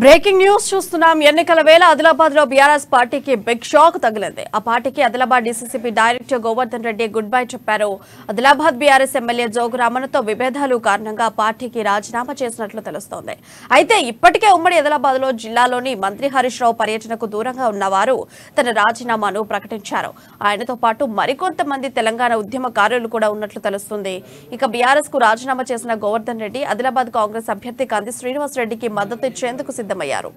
Breaking news చూస్తున్నాం. ఎన్నికల వేళ ఆదిలాబాద్ లో బీఆర్ఎస్ పార్టీకి బిగ్ షాక్ తగిలింది. ఆ పార్టీకి Adilabad DCC director Govardhan Reddy good bye చెప్పారు. ఆదిలాబాద్ బీఆర్ఎస్ ఎమ్మెల్యే జోగు రామన్నతో విభేదాలు కారణంగా పార్టీకి రాజీనామా చేసినట్లు తెలుస్తోంది. అయితే ఇప్పటికే ఉమ్మడి ఆదిలాబాద్ లో జిల్లాలోని మంత్రి హరీష్ రావు పర్యటనకు దూరంగా ఉన్నవారు తన రాజీనామాను ప్రకటించారు. ఆయనతో పాటు మరికొంతమంది తెలంగాణ ఉద్యమకారులు కూడా ఉన్నట్లు తెలుస్తుంది. ఇక బీఆర్ఎస్ కు రాజీనామా చేసిన గోవర్ధన్ రెడ్డి ఆదిలాబాద్ కాంగ్రెస్ అభ్యర్థి కంది శ్రీనివాస్ రెడ్డికి మద్దతు ఇచ్చేందుకు సిద్ధమయ్యారు.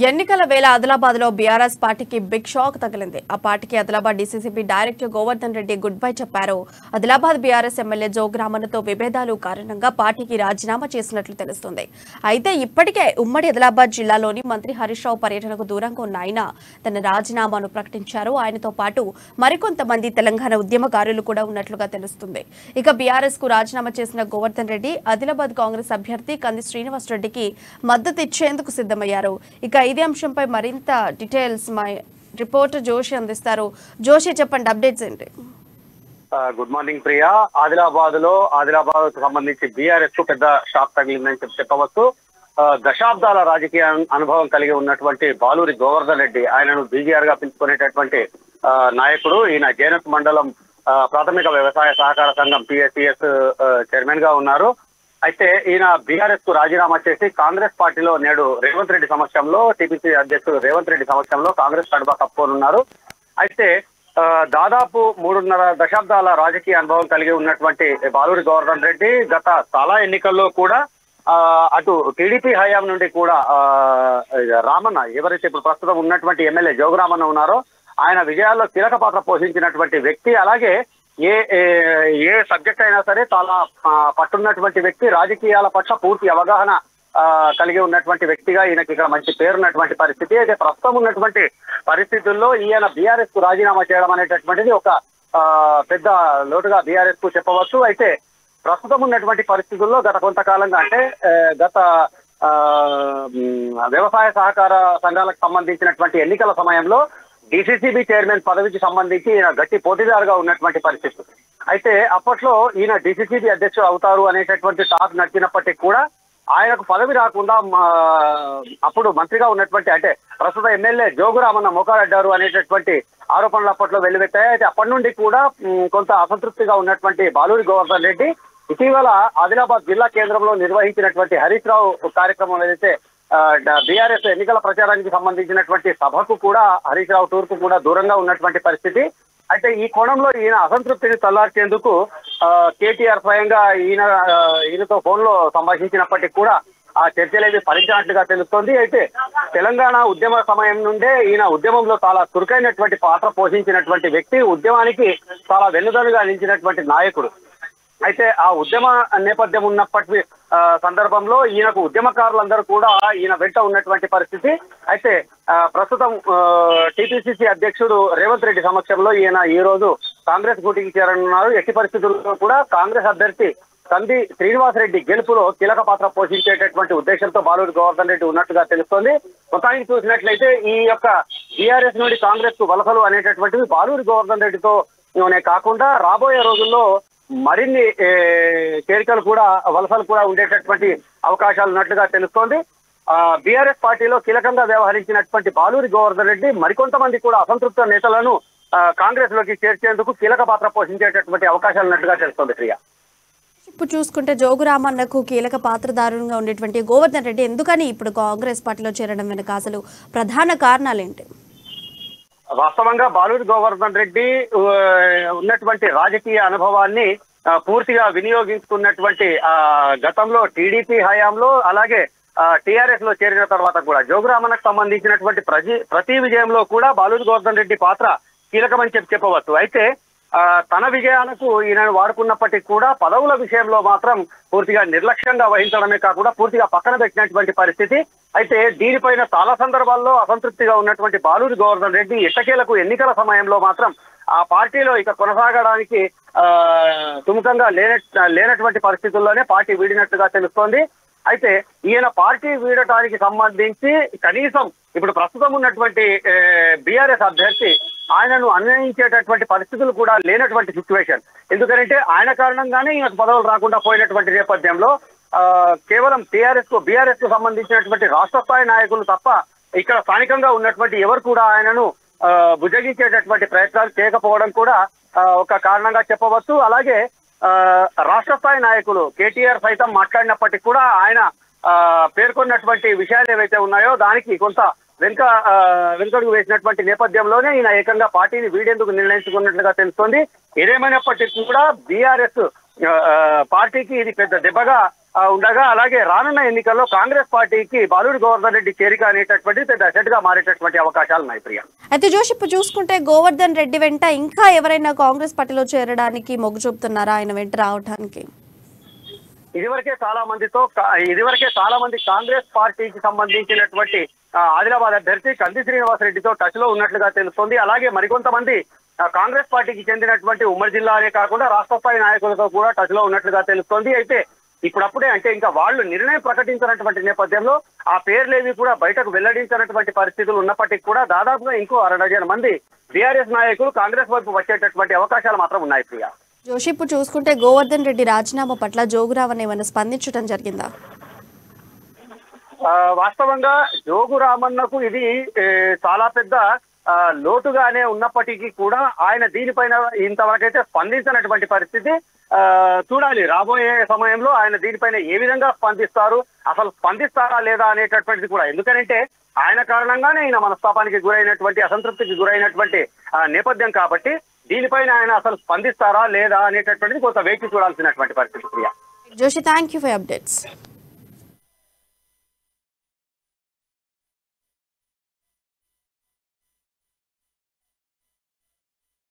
ఎన్నికల వేళ ఆదిలాబాద్ లో బీఆర్ఎస్ పార్టీకి బిగ్ షాక్ తగిలింది. ఆ పార్టీకి Adilabad DCC director Govardhan Reddy good bye చెప్పారు. ఆదిలాబాద్ బీఆర్ఎస్ ఎమ్మెల్యే జోగు రామన్నతో విభేదాలు కారణంగా పార్టీకి రాజీనామా చేసినట్లు తెలుస్తుంది. అయితే ఇప్పటికే ఉమ్మడి ఆదిలాబాద్ జిల్లాలోని మంత్రి హరీష్ రావు పర్యటనకు దూరంగా ఉన్న ఆయన తన రాజీనామాను ప్రకటించారు. ఆయనతో పాటు మరికొంతమంది తెలంగాణ ఉద్యమకారులు కూడా ఉన్నట్లుగా తెలుస్తుంది. ఇక బీఆర్ఎస్ కు రాజీనామా చేసిన గోవర్ధన్ రెడ్డి ఆదిలాబాద్ కాంగ్రెస్ అభ్యర్థి కంది శ్రీనివాస్ రెడ్డికి మద్దతు ఇచ్చేందుకు సిద్ధమయ్యారు. ఇక ఇదే అంశంపై మరింత డీటెయిల్స్ మా రిపోర్టర్ జోషి అందిస్తారు. జోషి, చెప్పండి, అప్డేట్స్ ఏంటి? Good morning Priya. ఆదిలాబాద్ సంబంధించి బీఆర్ఎస్ కు పెద్ద షాక్ తగిలిందని చెప్పవచ్చు. దశాబ్దాల రాజకీయ అనుభవం కలిగి ఉన్నటువంటి బాలూరి గోవర్ధన్ రెడ్డి, ఆయనను బీజీఆర్ గా పిలుచుకునేటటువంటి నాయకుడు. ఈయన జేనత్ మండలం ప్రాథమిక వ్యవసాయ సహకార సంఘం PSCS చైర్మన్ గా ఉన్నారు. అయితే ఈయన బీఆర్ఎస్ కు రాజీనామా చేసి కాంగ్రెస్ పార్టీలో నేడు రేవంత్ రెడ్డి సమక్షంలో, టీపీసీ అధ్యక్షుడు రేవంత్ రెడ్డి సమక్షంలో కాంగ్రెస్ కడప కప్పుకోనున్నారు. అయితే దాదాపు 3.5 దశాబ్దాల రాజకీయ అనుభవం కలిగి ఉన్నటువంటి బాలూరి గోవర్ధన్ రెడ్డి గత చాలా ఎన్నికల్లో కూడా అటు టీడీపీ హయాం నుండి కూడా రామన్న, ఎవరైతే ఇప్పుడు ప్రస్తుతం ఉన్నటువంటి ఎమ్మెల్యే జోగు రామన్న ఉన్నారో, ఆయన విజయాల్లో కీలక పాత్ర పోషించినటువంటి వ్యక్తి. అలాగే ఏ సబ్జెక్ట్ అయినా సరే చాలా పట్టున్నటువంటి వ్యక్తి, రాజకీయాల పట్ల పూర్తి అవగాహన కలిగి ఉన్నటువంటి వ్యక్తిగా ఈయనకి ఇక్కడ మంచి పేరున్నటువంటి పరిస్థితి. అయితే ప్రస్తుతం ఉన్నటువంటి పరిస్థితుల్లో ఈయన బీఆర్ఎస్ కు రాజీనామా చేయడం అనేటటువంటిది ఒక పెద్ద లోటుగా బీఆర్ఎస్ కు చెప్పవచ్చు. అయితే ప్రస్తుతం ఉన్నటువంటి పరిస్థితుల్లో గత కొంతకాలంగా, అంటే గత వ్యవసాయ సహకార సంఘాలకు సంబంధించినటువంటి ఎన్నికల సమయంలో DCCB చైర్మన్ పదవికి సంబంధించి ఈయన గట్టి పోటీదారుగా ఉన్నటువంటి పరిస్థితి. అయితే అప్పట్లో ఈయన DCCB అధ్యక్షుడు అవుతారు అనేటటువంటి టాక్ నడిచినప్పటికీ కూడా ఆయనకు పదవి రాకుండా అప్పుడు మంత్రిగా ఉన్నటువంటి, అంటే ప్రస్తుత ఎమ్మెల్యే జోగు రామన్న మోకాలడ్డారు అనేటటువంటి ఆరోపణలు అప్పట్లో వెల్లువెత్తాయి. అయితే అప్పటి నుండి కూడా కొంత అసంతృప్తిగా ఉన్నటువంటి బాలూరి గోవర్ధన్ రెడ్డి ఇటీవల ఆదిలాబాద్ జిల్లా కేంద్రంలో నిర్వహించినటువంటి హరీష్ రావు కార్యక్రమం ఏదైతే బీఆర్ఎస్ ఎన్నికల ప్రచారానికి సంబంధించినటువంటి సభకు కూడా హరీష్ రావు టూర్ కు కూడా దూరంగా ఉన్నటువంటి పరిస్థితి. అయితే ఈ కోణంలో ఈయన అసంతృప్తిని చల్లార్చేందుకు కేటీఆర్ స్వయంగా ఈయనతో ఫోన్ లో సంభాషించినప్పటికీ కూడా ఆ చర్చలేవి ఫలించినట్లుగా తెలుస్తోంది. అయితే తెలంగాణ ఉద్యమ సమయం నుండే ఈయన ఉద్యమంలో చాలా చురుకైనటువంటి పాత్ర పోషించినటువంటి వ్యక్తి, ఉద్యమానికి చాలా వెన్నుదన్నుగా నిలిచినటువంటి నాయకుడు. అయితే ఆ ఉద్యమ నేపథ్యం ఉన్నప్పటి సందర్భంలో ఈయనకు ఉద్యమకారులందరూ కూడా ఈయన వెంట ఉన్నటువంటి పరిస్థితి. అయితే ప్రస్తుతం TPCC అధ్యక్షుడు రేవంత్ రెడ్డి సమక్షంలో ఈయన ఈ రోజు కాంగ్రెస్ గూటికి చేరనున్నారు. ఎట్టి పరిస్థితుల్లో కూడా కాంగ్రెస్ అభ్యర్థి కంది శ్రీనివాస్ రెడ్డి గెలుపులో కీలక పాత్ర పోషించేటటువంటి ఉద్దేశంతో బాలూరి గోవర్ధన్ రెడ్డి ఉన్నట్టుగా తెలుస్తోంది. మొత్తానికి చూసినట్లయితే ఈ యొక్క బీఆర్ఎస్ నుండి కాంగ్రెస్ కు వలసలు అనేటటువంటివి బాలూరి గోవర్ధన్ రెడ్డితోనే కాకుండా రాబోయే రోజుల్లో మరిన్ని చేరికలు కూడా, వలసలు కూడా ఉండేటటువంటి అవకాశాలు ఉన్నట్లుగా తెలుస్తోంది. బీఆర్ఎస్ పార్టీలో కీలకంగా వ్యవహరించినటువంటి బాలూరి గోవర్ధన్ రెడ్డి మరికొంతమంది కూడా అసంతృప్త నేతలను కాంగ్రెస్ లోకి చేర్చేందుకు కీలక పాత్ర పోషించేటటువంటి అవకాశాలు ఉన్నట్టుగా తెలుస్తోంది ప్రియా. ఇప్పుడు చూసుకుంటే జోగు రామన్నకు కీలక పాత్రధారుగా ఉండేటువంటి గోవర్ధన్ రెడ్డి ఎందుకని ఇప్పుడు కాంగ్రెస్ పార్టీలో చేరడం వెనుక అసలు ప్రధాన కారణాలు ఏంటి? వాస్తవంగా బాలూరి గోవర్ధన్ రెడ్డి ఉన్నటువంటి రాజకీయ అనుభవాన్ని పూర్తిగా వినియోగించుకున్నటువంటి గతంలో టీడీపీ హయాంలో, అలాగే టీఆర్ఎస్ లో చేరిన తర్వాత కూడా జోగురామన్నకు సంబంధించినటువంటి ప్రతి విజయంలో కూడా బాలూరి గోవర్ధన్ రెడ్డి పాత్ర కీలకమని చెప్పవచ్చు. అయితే తన విజయాలకు ఈయనను వాడుకున్నప్పటికీ కూడా పదవుల విషయంలో మాత్రం పూర్తిగా నిర్లక్ష్యంగా వహించడమే కాకుండా పూర్తిగా పక్కన పెట్టినటువంటి పరిస్థితి. అయితే దీనిపైన చాలా సందర్భాల్లో అసంతృప్తిగా ఉన్నటువంటి బాలూరి గోవర్ధన్ రెడ్డి ఎట్టకేలకు ఎన్నికల సమయంలో మాత్రం ఆ పార్టీలో ఇక కొనసాగడానికి సుముఖంగా లేనటువంటి పరిస్థితుల్లోనే పార్టీ వీడినట్టుగా తెలుస్తోంది. అయితే ఈయన పార్టీ వీడటానికి సంబంధించి కనీసం ఇప్పుడు ప్రస్తుతం ఉన్నటువంటి బీఆర్ఎస్ అభ్యర్థి ఆయనను అన్వయించేటటువంటి పరిస్థితులు కూడా లేనటువంటి సిచ్యువేషన్. ఎందుకంటే ఆయన కారణంగానే ఈయనకు పదవులు రాకుండా పోయినటువంటి నేపథ్యంలో కేవలం బీఆర్ఎస్ కు సంబంధించినటువంటి రాష్ట్ర స్థాయి నాయకులు తప్ప ఇక్కడ స్థానికంగా ఉన్నటువంటి ఎవరు కూడా ఆయనను భుజగించేటటువంటి ప్రయత్నాలు చేయకపోవడం కూడా ఒక కారణంగా చెప్పవచ్చు. అలాగే రాష్ట్ర స్థాయి నాయకులు కేటీఆర్ సైతం మాట్లాడినప్పటికీ కూడా ఆయన పేర్కొన్నటువంటి విషయాలు ఏవైతే ఉన్నాయో దానికి కొంత వెనుకడుగు వేసినటువంటి నేపథ్యంలోనే ఈయన ఏకంగా పార్టీని వీడేందుకు నిర్ణయించుకున్నట్లుగా తెలుస్తోంది. ఏదేమైనప్పటికీ కూడా బీఆర్ఎస్ పార్టీకి ఇది పెద్ద దెబ్బగా ఉండగా, అలాగే రానున్న ఎన్నికల్లో కాంగ్రెస్ పార్టీకి బాలూరి గోవర్ధన్ రెడ్డి చేరిక అనేటటువంటి పెద్ద అసెట్ గా మారేటటువంటి అవకాశాలు ఉన్నాయి ప్రియా. అయితే జోషి ఇప్పుడు చూసుకుంటే గోవర్ధన్ రెడ్డి వెంట ఇంకా ఎవరైనా కాంగ్రెస్ పార్టీలో చేరడానికి మొగ్గు చూపుతున్నారా ఆయన వెంట రావడానికి? ఇదివరకే చాలా మంది కాంగ్రెస్ పార్టీకి సంబంధించినటువంటి ఆదిలాబాద్ అభ్యర్థి కంది శ్రీనివాస్ రెడ్డితో టచ్ లో ఉన్నట్లుగా తెలుస్తోంది. అలాగే మరికొంతమంది కాంగ్రెస్ పార్టీకి చెందినటువంటి ఉమ్మడి జిల్లానే కాకుండా రాష్ట్ర స్థాయి నాయకులతో కూడా టచ్ లో ఉన్నట్లుగా తెలుస్తోంది. అయితే ఇప్పుడప్పుడే అంటే ఇంకా వాళ్ళు నిర్ణయం ప్రకటించినటువంటి నేపథ్యంలో ఆ పేర్లేవి కూడా బయటకు వెల్లడించినటువంటి పరిస్థితులు ఉన్నప్పటికీ కూడా దాదాపుగా ఇంకో 60 మంది బీఆర్ఎస్ నాయకులు కాంగ్రెస్ వైపు వచ్చేటటువంటి అవకాశాలు మాత్రం ఉన్నాయి ప్రియా. జోషి ఇప్పుడు చూసుకుంటే గోవర్ధన్ రెడ్డి రాజీనామా పట్ల జోగురామన్ ఏమైనా స్పందించడం జరిగిందా? వాస్తవంగా జోగు రామన్నకు ఇది చాలా పెద్ద లోటుగానే ఉన్నప్పటికీ కూడా ఆయన దీనిపైన ఇంతవరకైతే స్పందించినటువంటి పరిస్థితి. చూడాలి రాబోయే సమయంలో ఆయన దీనిపైన ఏ విధంగా స్పందిస్తారు, అసలు స్పందిస్తారా లేదా అనేటటువంటిది కూడా. ఎందుకంటే ఆయన కారణంగానే ఆయన మనస్తాపానికి గురైనటువంటి అసంతృప్తికి గురైనటువంటి నేపథ్యం కాబట్టి దీనిపైన ఆయన అసలు స్పందిస్తారా లేదా అనేటటువంటిది కొంత వేచి చూడాల్సినటువంటి పరిస్థితి Priya. Joshi, thank you for updates.